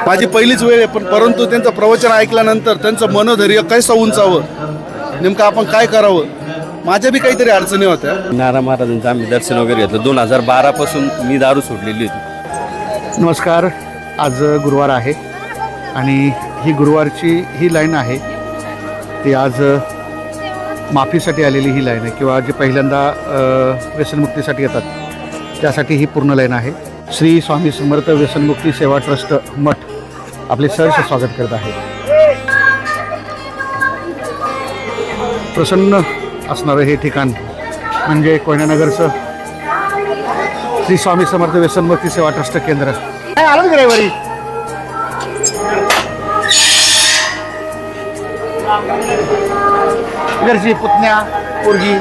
माझी पहिलीच वेळ आहे, पण परंतु त्यांचं प्रवचन ऐकल्यानंतर त्यांचं मनोधैर्य कसं उंचावं, नेमकं आपण काय करावं, माझ्या बी काहीतरी अडचणी होत्या. नारा महाराजांचं आम्ही दर्शन वगैरे घेतलं. 2012 पासून मी दारू सोडलेली होती. नमस्कार. आज गुरुवार आहे आणि ही गुरुवारची ही लाईन आहे ती आज माफीसाठी आलेली ही लाईन आहे, किंवा जे पहिल्यांदा व्यसनमुक्तीसाठी येतात त्यासाठी ही पूर्ण लाईन आहे. श्री स्वामी समर्थ व्यसनमुक्ती सेवा ट्रस्ट मठ आपले सहर्ष स्वागत करत आहे. प्रसन्न असणारं हे ठिकाण म्हणजे कोयनानगरचं श्री स्वामी समर्थ व्यसनमुक्ती सेवा ट्रस्ट केंद्र. काय आलं का रविवारी? घरची पुतण्या पोरगी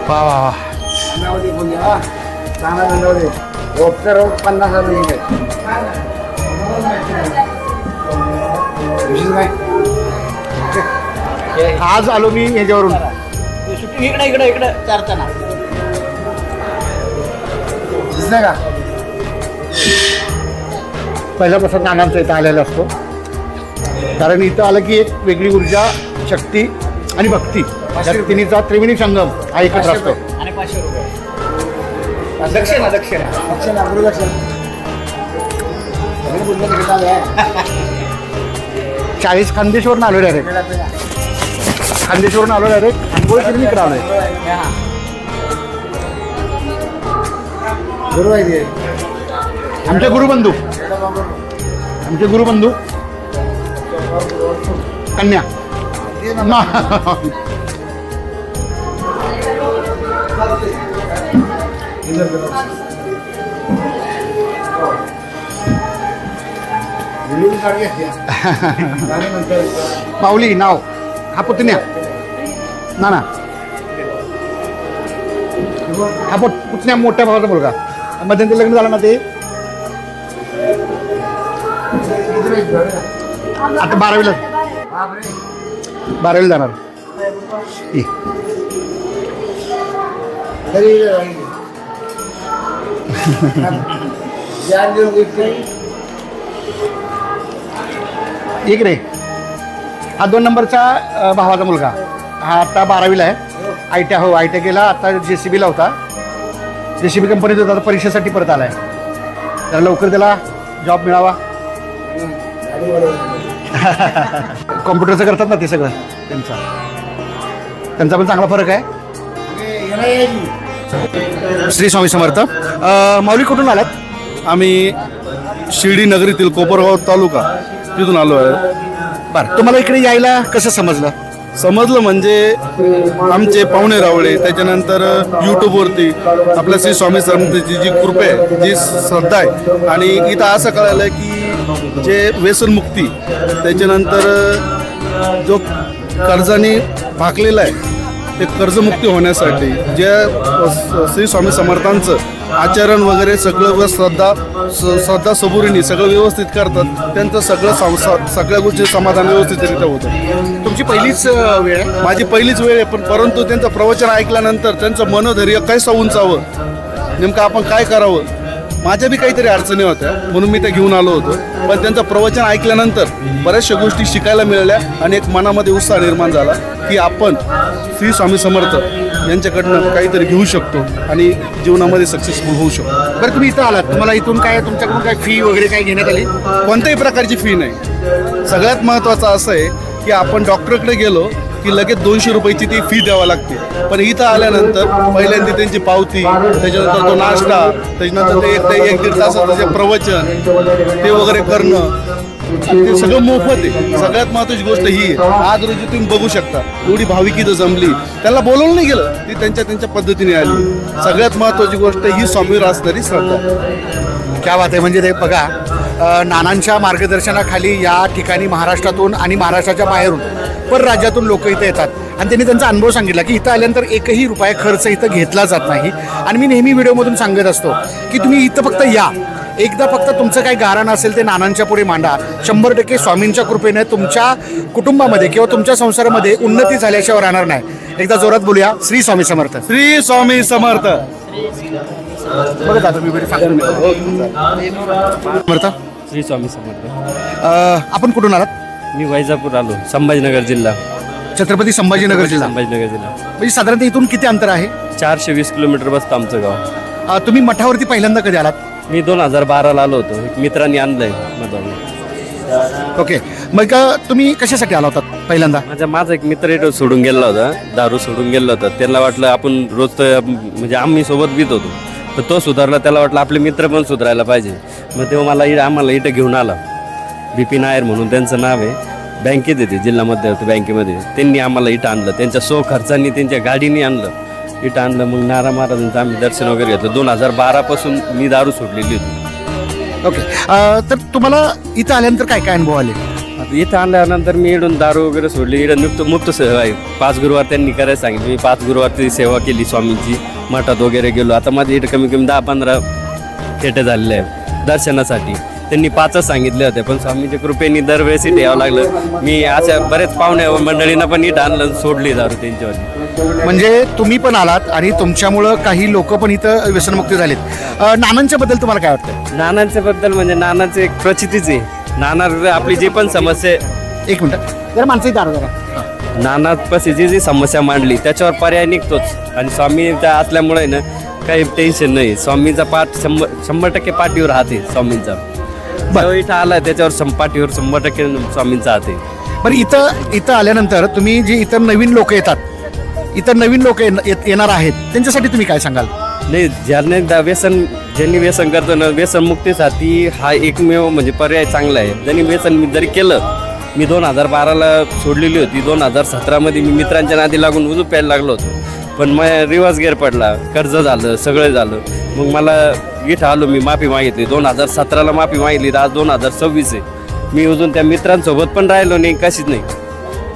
वा वा वा. 50,000 आज आलो मी ह्याच्यावरून. इकडे इकडे इकडे चारताना दिसलं का? पहिल्यापासून नानांचा इथं आलेला असतो, कारण इथं आलं की एक वेगळी ऊर्जा, शक्ती आणि भक्ती या तिन्हीचा त्रिवेणी संगम हा एकत्र असतो. आणि 500 रुपये दक्षिणा दक्षिणा दक्षिणा गुरुदक्षिणा 40 खानदेशवरून आलो डायरेक्ट. खानदेशवरून आलो डायरेक्ट आंघोळ करून इकडे आलोय. गुरु आहे आमचे गुरुबंधू, आमचे गुरुबंधू कन्या. माऊली नाव हा पुतण्या ना ना हा पुतण्या मोठ्या भावाचा मुलगा. मध्यंतरी लग्न झालं ना ते आता 12वीला जाणार. एक रे हा 2 नंबरचा भावाचा मुलगा. हा आता 12वीला आहे. ITI हो ITI केला. आता JCBला होता, JCB कंपनीत होता. आता परीक्षेसाठी परत आला आहे. त्याला लवकर त्याला जॉब मिळावा. कॉम्प्युटरचं करतात ना ते सगळं, त्यांचा पण चांगला फरक आहे. श्री स्वामी समर्थ. माऊली कुठून आलात? आम्ही शिर्डी नगरीतील कोपरगाव तालुका तिथून आलो आहे. बरं, तुम्हाला इकडे यायला कसं समजलं? समजलं म्हणजे आमचे पाहुणे रावळे, त्याच्यानंतर यूट्यूबवरती आपल्या श्री स्वामी समर्थांची जी कृपा आहे, जी श्रद्धा आहे, आणि इथं असं कळालं की जे व्यसनमुक्ती, त्याच्यानंतर जो कर्जाने भागलेला आहे ते कर्जमुक्ती होण्यासाठी जे श्री स्वामी समर्थांचं आचरण वगैरे सगळं श्रद्धा सबुरीने सगळं व्यवस्थित करतात, त्यांचं सगळ्या गोष्टी समाधान व्यवस्थितरित्या होतं. तुमची पहिलीच वेळ आहे? माझी पहिलीच वेळ आहे, पण परंतु त्यांचं प्रवचन ऐकल्यानंतर त्यांचं मनोधैर्य कसं उंचावं, नेमकं आपण काय करावं, माझ्या बी काहीतरी अडचणी होत्या, म्हणून मी त्या घेऊन आलो होतो. पण त्यांचं प्रवचन ऐकल्यानंतर बऱ्याचशा गोष्टी शिकायला मिळाल्या आणि एक मनामध्ये उत्साह निर्माण झाला की आपण श्री स्वामी समर्थ यांच्याकडनं काहीतरी घेऊ शकतो आणि जीवनामध्ये सक्सेसफुल होऊ शकतो. बरं, तुम्ही इथं आलात, तुम्हाला इथून काय तुमच्याकडून काय फी वगैरे काय घेण्यात आली? कोणत्याही प्रकारची फी नाही. सगळ्यात महत्त्वाचं असं आहे की आपण डॉक्टरकडे गेलो की लगेच 200 रुपयाची ती फी द्यावी लागते, पण इथं आल्यानंतर पहिल्यांदा त्यांची पावती, त्याच्यानंतर तो नाश्ता, त्याच्यानंतर ते एक दीड तासाचं जे प्रवचन ते वगैरे करणं, ते सगळं मोफत आहे. सगळ्यात महत्त्वाची गोष्ट ही आहे, आज रोजी तुम्ही बघू शकता एवढी भाविकी इथं जमली, त्यांना बोलवलं नाही गेलं, ती त्यांच्या पद्धतीने आली. सगळ्यात महत्त्वाची गोष्ट ही स्वामीवर असणारी श्रद्धा. क्या बात आहे. म्हणजे ते बघा, नानांच्या मार्गदर्शनाखाली या ठिकाणी महाराष्ट्रातून आणि महाराष्ट्राच्या बाहेरून परराज्यातून लोक इथं येतात आणि त्यांनी त्यांचा अनुभव सांगितला की इथं आल्यानंतर एकही रुपया खर्च इथं घेतला जात नाही. आणि मी नेहमी व्हिडिओमधून सांगत असतो की तुम्ही इथं फक्त या, एकदा फक्त तुमचं काही गारण असेल ते नानांच्या पुढे मांडा. 100% स्वामींच्या कृपेने तुमच्या कुटुंबामध्ये किंवा तुमच्या संसारामध्ये उन्नती झाल्याशिवाय राहणार नाही. एकदा जोरात बोलूया, श्री स्वामी समर्थ. श्री स्वामी समर्थ. बघा दादा मी व्हिडिओ समर्थ. श्री स्वामी समर्थ. आपण कुठून आलात? मी वैजापूर आलो, संभाजीनगर जिल्हा. छत्रपती संभाजीनगर जिल्हा. संभाजीनगर जिल्हा म्हणजे साधारणतः इथून किती अंतर आहे? 420 किलोमीटर बसतं आमचं गाव. तुम्ही मठावरती पहिल्यांदा कधी आलात? मी 2012ला आलो होतो, एक मित्रांनी आणलंय मधावरून. ओके, मग तुम्ही कशासाठी आला होता पहिल्यांदा? माझा एक मित्र इथं सोडून गेला होता, दारू सोडून गेला होता. त्यांना वाटलं आपण रोज तर म्हणजे आम्ही सोबत पित होतो, तर तो सुधारला. त्याला वाटलं आपले मित्र पण सुधारायला पाहिजे. मग तेव्हा आम्हाला इथं घेऊन आला. BP नायर म्हणून त्यांचं नाव आहे, बँकेत येते, जिल्हा मध्यवर्ती बँकेमध्ये. त्यांनी आम्हाला इथं आणलं, त्यांच्या खर्चांनी, त्यांच्या गाडीने आणलं, इथं आणलं. मग नारा महाराजांचं आम्ही दर्शन वगैरे घेतलं. 2012 पासून मी दारू सोडलेली होती. ओके, तर तुम्हाला इथं आल्यानंतर काय काय अनुभव आले? आता इथं आल्यानंतर मी इकडून दारू वगैरे सोडली. इकडं मुक्त सेवा आहे. 5 गुरुवार त्यांनी करायला सांगितलं. मी 5 गुरुवारची सेवा केली स्वामींची, मठात वगैरे गेलो. आता माझे इथं कमी कमी 10-15 खेटे झालेले आहे दर्शनासाठी. त्यांनी 5च सांगितले होते, पण स्वामीच्या कृपेने दरवेळेस इथे यावं लागलं. मी अशा बरेच पाहुण्या मंडळींना पण इथं आणलं, सोडली दारू त्यांच्यावर. म्हणजे तुम्ही पण आलात आणि तुमच्यामुळं काही लोक पण इथं व्यसनमुक्ती झालेत. नानांच्या बद्दल तुम्हाला काय वाटतं? नानांच्या बद्दल म्हणजे नानांचं एक प्रचितीच आहे. नाना आपली जी पण समस्या, एक मिनिट जरा माणसं इथं आलं जरा. नानापाशी जी समस्या मांडली त्याच्यावर पर्याय निघतोच. आणि स्वामीच्या असल्यामुळे ना काही टेन्शन नाही. स्वामीचा पाठ 100% पाठीवर राहते स्वामींचा. जो इथं आला त्याच्यावर पाठीवर 100% स्वामींचा हात आहे. बरं, इथं आल्यानंतर तुम्ही जे इतर नवीन लोक येतात, इतर नवीन लोक येणार आहेत, त्यांच्यासाठी तुम्ही काय सांगाल? नाही, ज्यांनी व्यसन करतो ना, व्यसन मुक्तीसाठी हा एकमेव म्हणजे पर्याय चांगला आहे. ज्यांनी व्यसन मी जरी केलं, मी 2012ला सोडलेली होती. 2017मध्ये मी मित्रांच्या नादी लागून उजू प्यायला लागलो होतो, पण मग रिवर्स गेअर पडला, कर्ज झालं, सगळं झालं. मग मला इथं आलो, मी माफी मागितली. 2017ला माफी मागितली, आज 2026 आहे. मी अजून त्या मित्रांसोबत पण राहिलो नाही, कशीच नाही.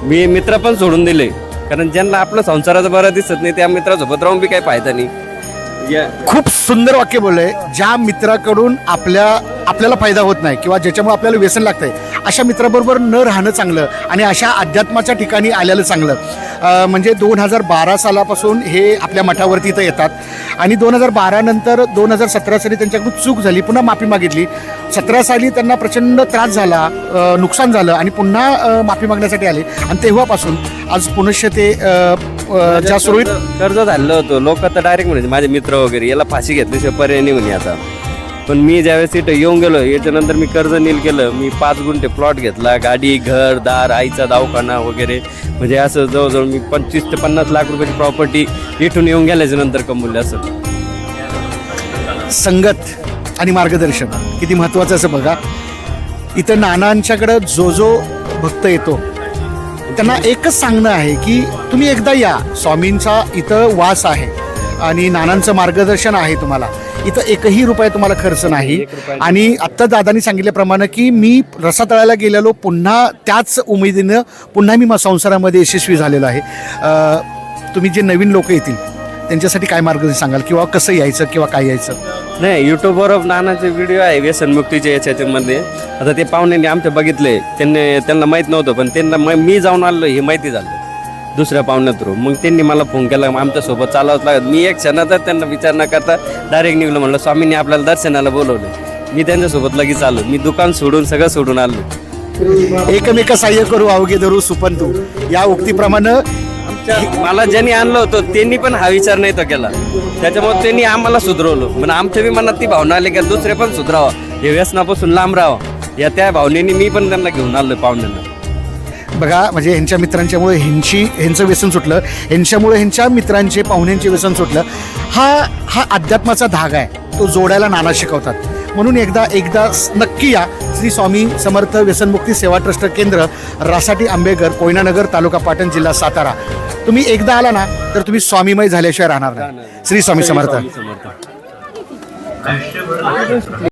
मी मित्र पण सोडून दिले, कारण ज्यांना आपलं संसाराचं बरं दिसत नाही त्या मित्रासोबत राहून बी काही फायदा नाही. खूप सुंदर वाक्य बोललंय. ज्या मित्राकडून आपल्याला फायदा होत नाही किंवा ज्याच्यामुळे आपल्याला व्यसन लागतंय, अशा मित्राबरोबर न राहणं चांगलं आणि अशा अध्यात्माच्या ठिकाणी आलेलं चांगलं. म्हणजे 2012 सालापासून हे आपल्या मठावरती इथं येतात आणि 2012 नंतर 2017 साली त्यांच्याकडून चूक झाली, पुन्हा माफी मागितली. 17 साली त्यांना प्रचंड त्रास झाला, नुकसान झालं आणि पुन्हा माफी मागण्यासाठी आले. आणि तेव्हापासून आज पुनश्च ते ज्या सुरळीत कर्ज झालं होतं. लोक तर डायरेक्ट म्हणजे माझे मित्र वगैरे, याला फाशी घेतल्याशिवाय पर्याय नाही म्हणे आता. पण मी ज्यावेळेस इथं येऊन गेलो, याच्यानंतर मी कर्ज नील केलं. मी 5 गुंठे प्लॉट घेतला, गाडी, घर, दार, आईचा दवाखाना वगैरे, म्हणजे असं जवळजवळ मी 25 ते 50 लाख रुपयाची प्रॉपर्टी इथून येऊन गेल्याच्या नंतर कमवली. असं संगत आणि मार्गदर्शन किती महत्त्वाचं असं बघा. इथं नानांच्याकडं जो भक्त येतो त्यांना एकच सांगणं आहे की तुम्ही एकदा या. स्वामींचा इथं वास आहे आणि नानांचं मार्गदर्शन आहे तुम्हाला. इथं एकही रुपया तुम्हाला खर्च नाही. आणि आत्ता दादांनी सांगितल्याप्रमाणे की मी रसा तळायला गेलेलो, पुन्हा त्याच उमेदीनं पुन्हा मी संसारामध्ये यशस्वी झालेलो आहे. तुम्ही जे नवीन लोक येतील त्यांच्यासाठी काय मार्गदर्शन सांगाल, किंवा कसं यायचं किंवा काय यायचं? नाही, यूट्यूबवर नानाचे व्हिडिओ आहे व्यसनमुक्तीचे याच्यामध्ये. आता ते पाहुण्यांनी आमच्या बघितले, त्यांना माहीत नव्हतं, पण त्यांना मी जाऊन आलो हे माहिती झालं दुसऱ्या पाहुण्या थ्रू. मग त्यांनी मला फोन केला, आमच्यासोबत चालावंच लागत. मी एक क्षणातच त्यांना विचार न करता डायरेक्ट निघलो. म्हणलं स्वामींनी आपल्याला दर्शनाला बोलवलं. मी त्यांच्यासोबत लगेच आलो. मी दुकान सोडून सगळं सोडून आलो. एकमेका सहाय्य करू अवघे धरू सुपंतू, या उक्तीप्रमाणे मला ज्यांनी आणलं होतं त्यांनी पण हा विचार नाही तो केला. त्याच्यामुळे त्यांनी आम्हाला सुधरवलं. म्हणजे आमच्या बी मनात ती भावना आली की दुसरे पण सुधरावं, हे व्यसनापासून लांब राहावं. त्या भावनेने मी पण त्यांना घेऊन आलो पाहुण्यांना. बघा, म्हणजे ह्यांच्या मित्रांच्यामुळे ह्यांचं व्यसन सुटलं, ह्यांच्यामुळे ह्यांच्या मित्रांचे पाहुण्यांचे व्यसन सुटलं. हा अध्यात्माचा धागा आहे, तो जोडायला नाना शिकवतात. म्हणून एकदा नक्की या. श्री स्वामी समर्थ व्यसनमुक्ती सेवा ट्रस्ट केंद्र, रासाटी आंबेघर, कोयनानगर, तालुका पाटण, जिल्हा सातारा. तुम्ही एकदा आला ना तर तुम्ही स्वामीमय झाल्याशिवाय राहणार नाही. श्री स्वामी समर्थ.